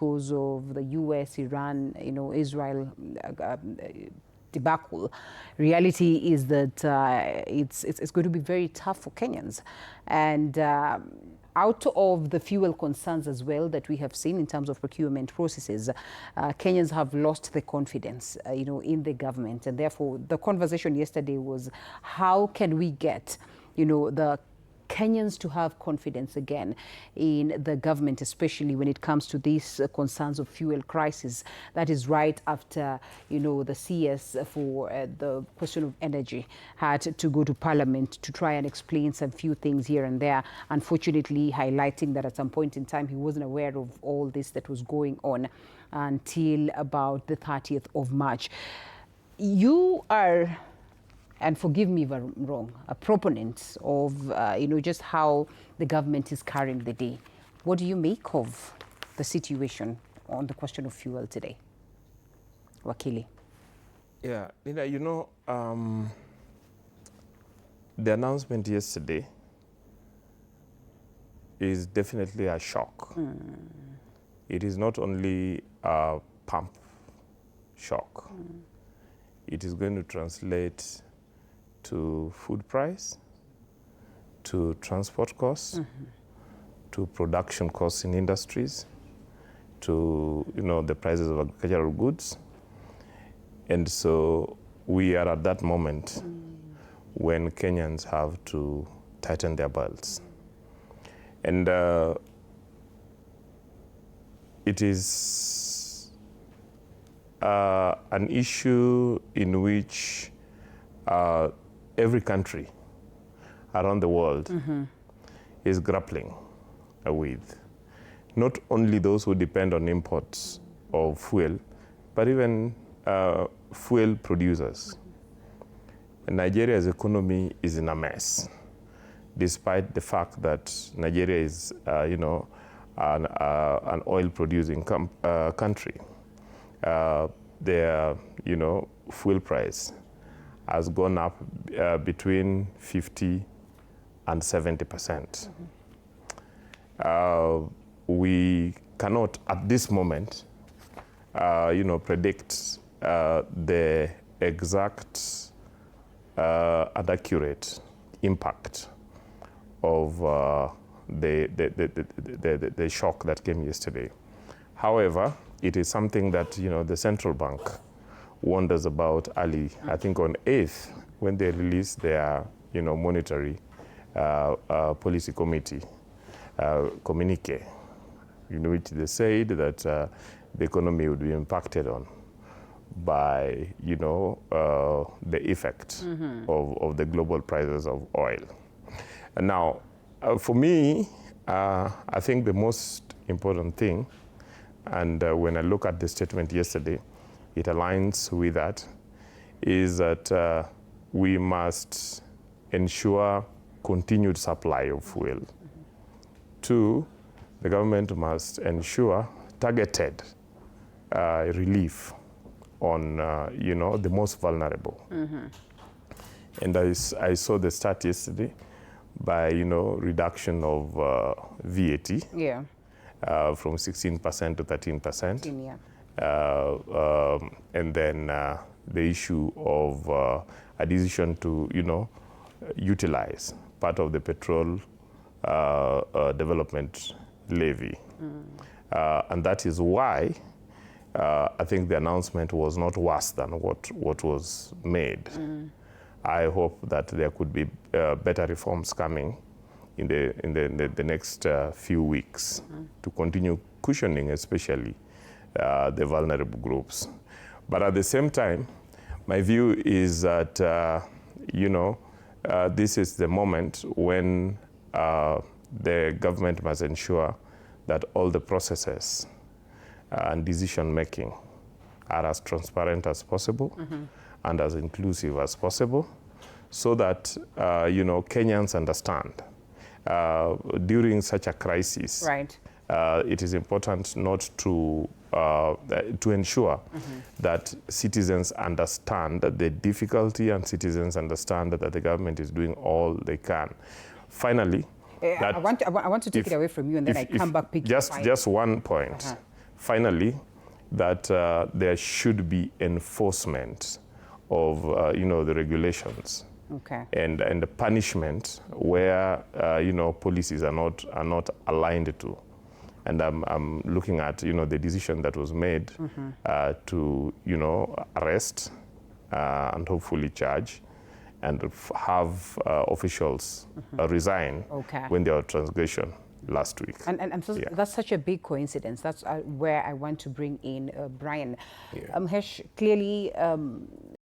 because of the US, Iran, Israel debacle. Reality is that it's going to be very tough for Kenyans. And out of the fuel concerns as well that we have seen in terms of procurement processes, Kenyans have lost the confidence, in the government. And therefore, the conversation yesterday was, how can we get, the Kenyans to have confidence again in the government, especially when it comes to these concerns of fuel crisis. That is right after, the CS for the question of energy had to go to Parliament to try and explain some few things here and there, unfortunately highlighting that at some point in time he wasn't aware of all this that was going on until about the 30th of March. You are, and forgive me if I'm wrong, a proponent of, just how the government is carrying the day. What do you make of the situation on the question of fuel today? Wakili. Yeah, the announcement yesterday is definitely a shock. It is not only a pump shock. It is going to translate to food price, to transport costs, to production costs in industries, to the prices of agricultural goods. And so we are at that moment when Kenyans have to tighten their belts. And it is an issue in which every country around the world is grappling with. Not only those who depend on imports of fuel, but even fuel producers. Nigeria's economy is in a mess, despite the fact that Nigeria is, an oil-producing country. Their, fuel price has gone up between 50 and 70%. We cannot, at this moment, predict the exact and accurate impact of the shock that came yesterday. However, it is something that the central bank warned us about early, I think on 8th, when they released their monetary policy committee communique, which they said that the economy would be impacted on by the effect of the global prices of oil. And now, for me, I think the most important thing, and when I look at the statement yesterday, it aligns with that, is that we must ensure continued supply of fuel. Two, the government must ensure targeted relief on the most vulnerable. And I saw the stat yesterday by reduction of VAT from 16% to 13%. And then the issue of a decision to utilize part of the petrol development levy. And that is why I think the announcement was not worse than what was made. I hope that there could be better reforms coming in the next few weeks to continue cushioning, especially the vulnerable groups. But at the same time, my view is that this is the moment when the government must ensure that all the processes and decision-making are as transparent as possible and as inclusive as possible, so that Kenyans understand during such a crisis. Right. It is important not to ensure that citizens understand the difficulty, and citizens understand that the government is doing all they can. Finally, I want to take it away from you, and then I come back. Just one point. finally, that there should be enforcement of the regulations. Okay. And the punishment where policies are not aligned to. And I'm looking at the decision that was made to arrest and hopefully charge and have officials resign when there was transgression last week. And so that's such a big coincidence. That's where I want to bring in Brian. Yeah. Hesh, clearly